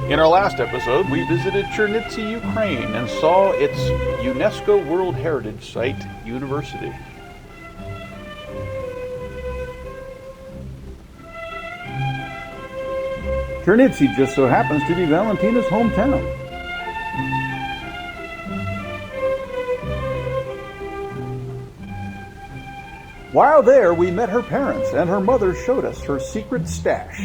In our last episode, we visited Chernivtsi, Ukraine, and saw its UNESCO World Heritage Site, University. Chernivtsi just so happens to be Valentina's hometown. While there, we met her parents, and her mother showed us her secret stash.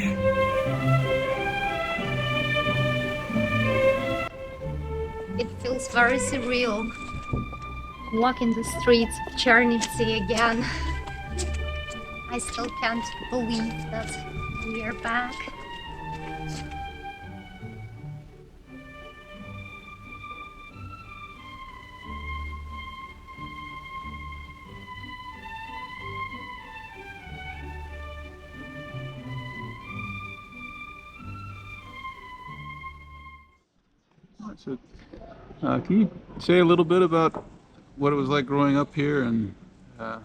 It feels very surreal. Walking the streets of Chernivtsi again. I still can't believe that we are back. So, can you say a little bit about what it was like growing up here and how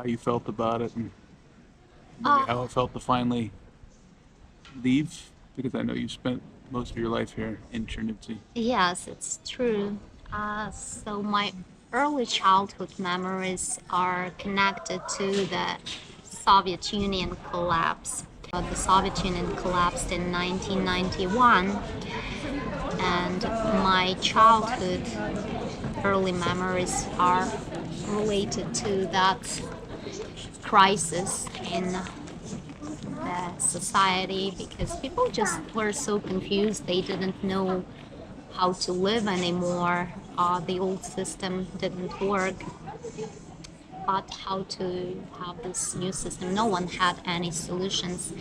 you felt about it and maybe how it felt to finally leave? Because I know you spent most of your life here in Chernivtsi. Yes, it's true. So my early childhood memories are connected to the Soviet Union collapse. The Soviet Union collapsed in 1991, and my childhood early memories are related to that crisis in the society, because people just were so confused. They didn't know how to live anymore. The old system didn't work. But how to have this new system. No one had any solutions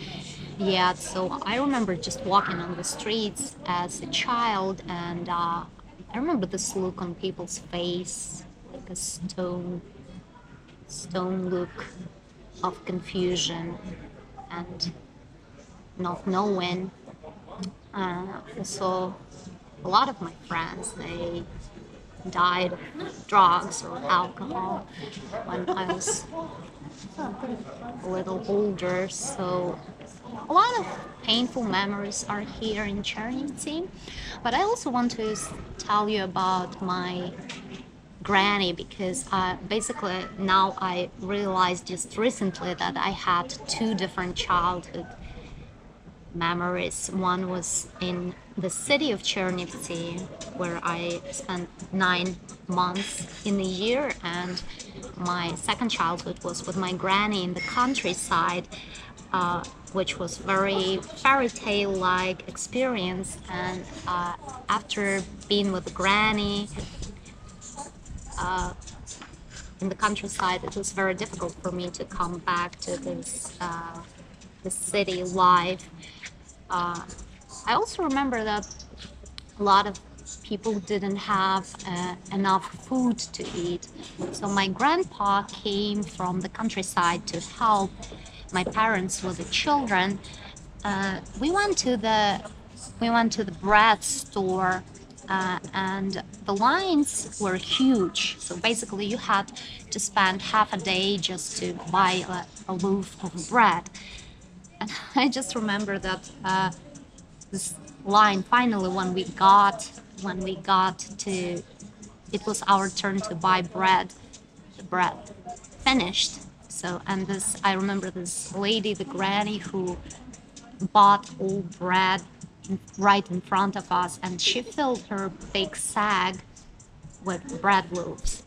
yet. So I remember just walking on the streets as a child, and I remember this look on people's face, like a stone look of confusion and not knowing. Also, a lot of my friends, they died of drugs or alcohol when I was a little older. So a lot of painful memories are here in Chernivtsi. But I also want to tell you about my granny, because basically now I realized just recently that I had two different childhood memories. One was in the city of Chernivtsi, where I spent 9 months in a year, and my second childhood was with my granny in the countryside, which was very fairy tale like experience. And after being with the granny in the countryside, it was very difficult for me to come back to the city life. I also remember that a lot of people didn't have enough food to eat. So my grandpa came from the countryside to help my parents with the children. We went to the bread store, and the lines were huge. So basically, you had to spend half a day just to buy a loaf of bread. And I just remember that this line finally, when we got to, it was our turn to buy bread. The bread finished. So, and I remember this lady, the granny, who bought all bread right in front of us, and she filled her big sack with bread loaves.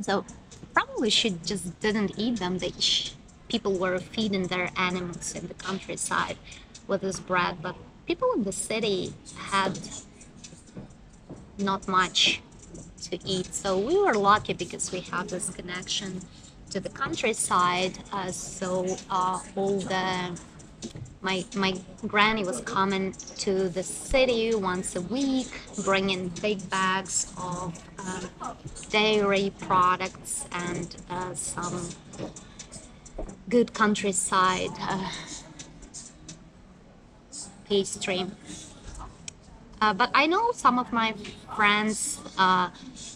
So probably she just didn't eat them. People were feeding their animals in the countryside with this bread, but people in the city had not much to eat. So we were lucky because we had this connection to the countryside. My granny was coming to the city once a week, bringing big bags of dairy products and some good countryside pastry. But I know some of my friends,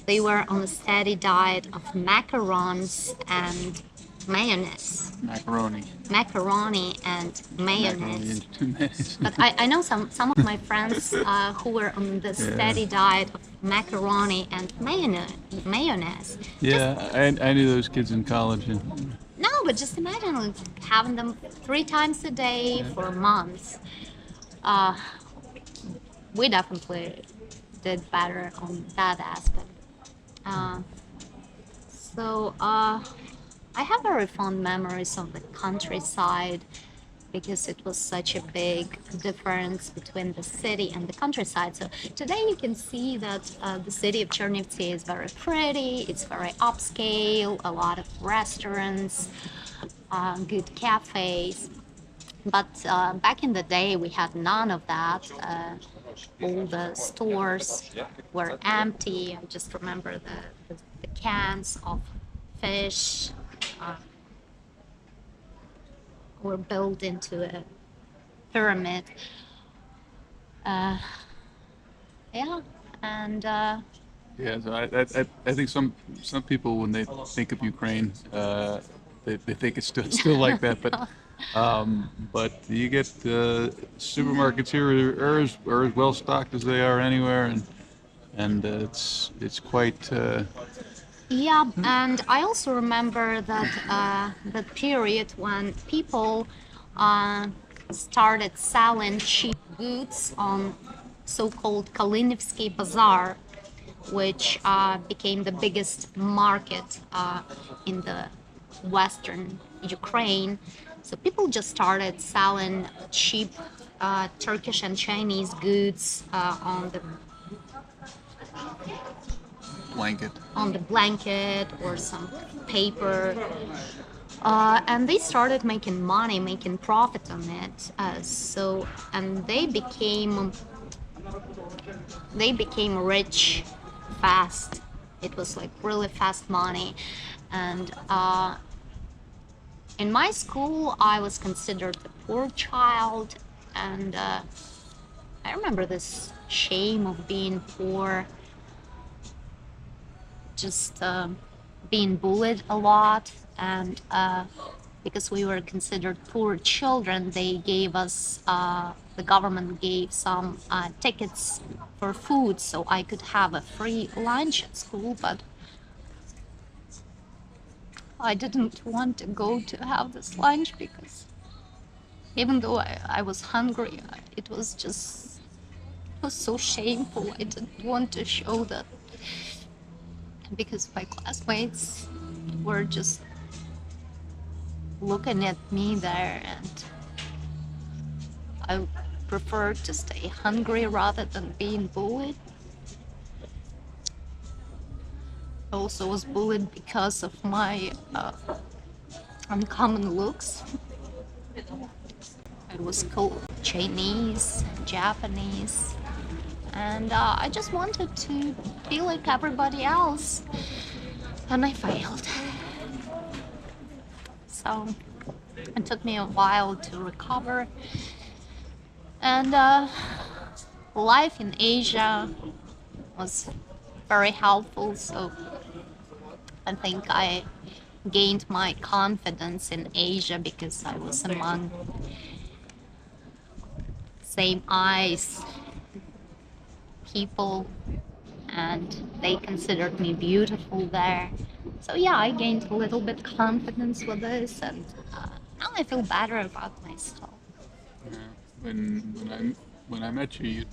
they were on a steady diet of macarons and mayonnaise, Macaroni. macaroni and Macaroni mayonnaise. and mayonnaise. But I know some of my friends who were on the Yeah. steady diet of macaroni and mayonnaise. Yeah, I knew those kids in college. And, No, but just imagine like, having them 3 times a day for months. Uh, we definitely did better on that aspect. Uh, so I have very fond memories of the countryside because it was such a big difference between the city and the countryside. So today you can see that the city of Chernivtsi is very pretty, it's very upscale, a lot of restaurants, good cafes. But back in the day, we had none of that. All the stores were empty. I just remember the cans of fish uh, were built into a pyramid. Uh, yeah, and yeah, so I think some people when they think of Ukraine, they think it's still like that, but you get supermarkets here are as well stocked as they are anywhere, and it's quite yeah, and I also remember that the period when people uh, started selling cheap goods on so-called Kalinivsky Bazaar, which became the biggest market in the western Ukraine. So people just started selling cheap Turkish and Chinese goods blanket. on the blanket or some paper. And they started making money, making profit on it. And they became rich fast. It was like really fast money. And in my school, I was considered the poor child. And I remember this shame of being poor, just being bullied a lot. And because we were considered poor children, the government gave some tickets for food so I could have a free lunch at school. But I didn't want to go to have this lunch because even though I was hungry, it was so shameful. I didn't want to show that because my classmates were just looking at me there, and I preferred to stay hungry rather than being bullied. I also was bullied because of my uncommon looks. I was called Chinese, Japanese, and I just wanted to be like everybody else, and I failed. So it took me a while to recover, and life in Asia was very helpful. So I think I gained my confidence in Asia because I was among same eyes people, and they considered me beautiful there. So yeah, I gained a little bit confidence with this, and now I feel better about myself. Yeah. When I met you, you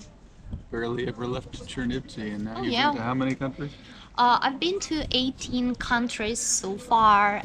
barely ever left Chernivtsi, and now Oh, you've yeah. been to how many countries? I've been to 18 countries so far.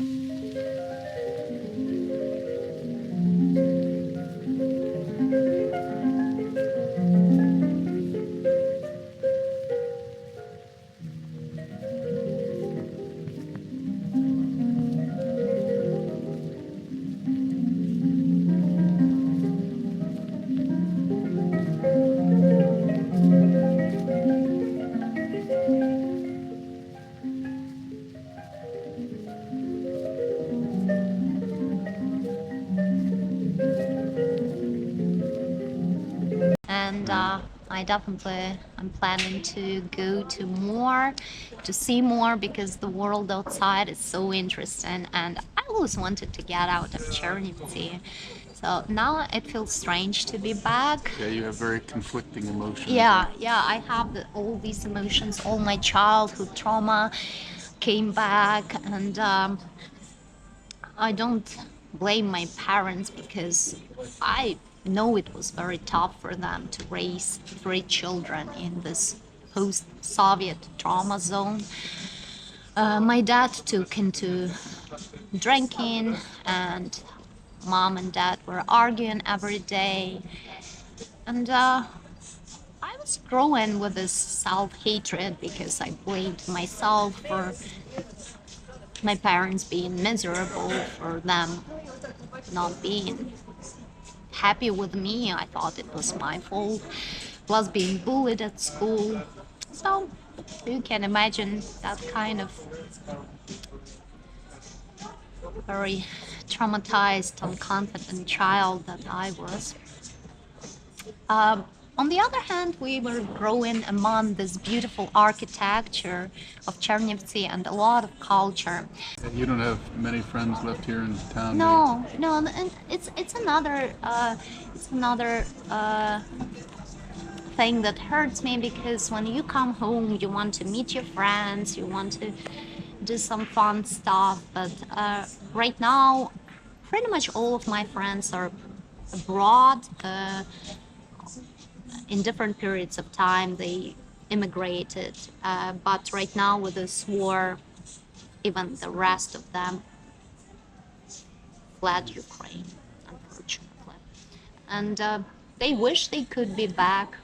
And I'm planning to go to more, to see more, because the world outside is so interesting, and I always wanted to get out of Chernivtsi. So now it feels strange to be back. Yeah, you have very conflicting emotions. Yeah, I have all these emotions, all my childhood trauma came back, and I don't blame my parents because I know it was very tough for them to raise 3 children in this post-Soviet trauma zone. My dad took into drinking, and mom and dad were arguing every day, and I was growing with this self-hatred because I blamed myself for my parents being miserable, for them not being happy with me. I thought it was my fault. Plus being bullied at school. So you can imagine that kind of very traumatized, unconfident child that I was. On the other hand, we were growing among this beautiful architecture of Chernivtsi and a lot of culture. And you don't have many friends left here in town, do you? No, and it's another thing that hurts me, because when you come home, you want to meet your friends, you want to do some fun stuff, but right now, pretty much all of my friends are abroad. In different periods of time, they immigrated, but right now with this war, even the rest of them fled Ukraine, unfortunately. And they wish they could be back.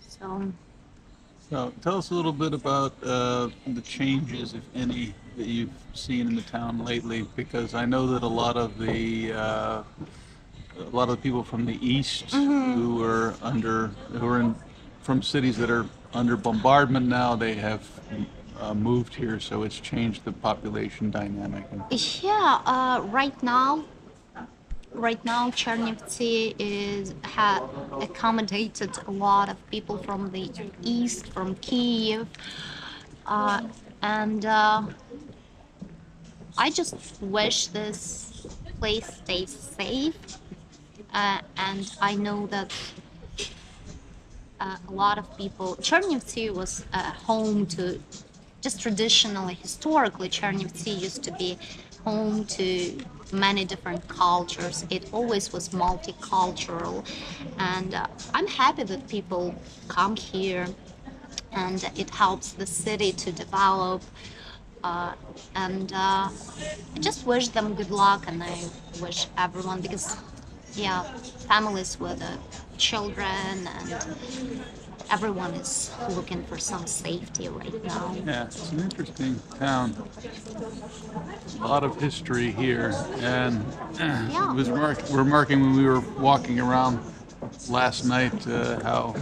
So, So tell us a little bit about the changes, if any, that you've seen in the town lately, because I know that a lot of the people from the east who are from cities that are under bombardment now, they have moved here, so it's changed the population dynamic. yeah, right now, Chernivtsi had accommodated a lot of people from the east, from Kiev, and I just wish this place stays safe. And I know that a lot of people. Chernivtsi was home to, just traditionally, historically, Chernivtsi used to be home to many different cultures. It always was multicultural, and I'm happy that people come here, and it helps the city to develop. And I just wish them good luck, and I wish everyone, because yeah, families with children, and everyone is looking for some safety right now. Yeah, it's an interesting town. A lot of history here, and Yeah. it was remarking when we were walking around last night how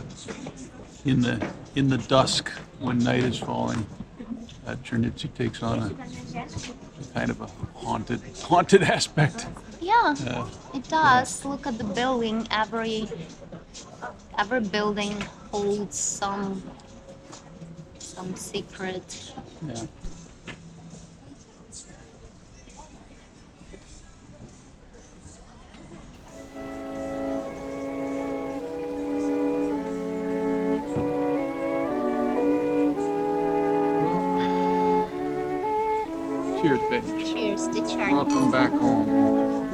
in the dusk, when night is falling, Chernivtsi takes on a kind of a haunted aspect. Yeah, it does. Look at the building. Every building holds some secret. Yeah. Cheers, babe. Cheers to Chernivtsi. Welcome back home.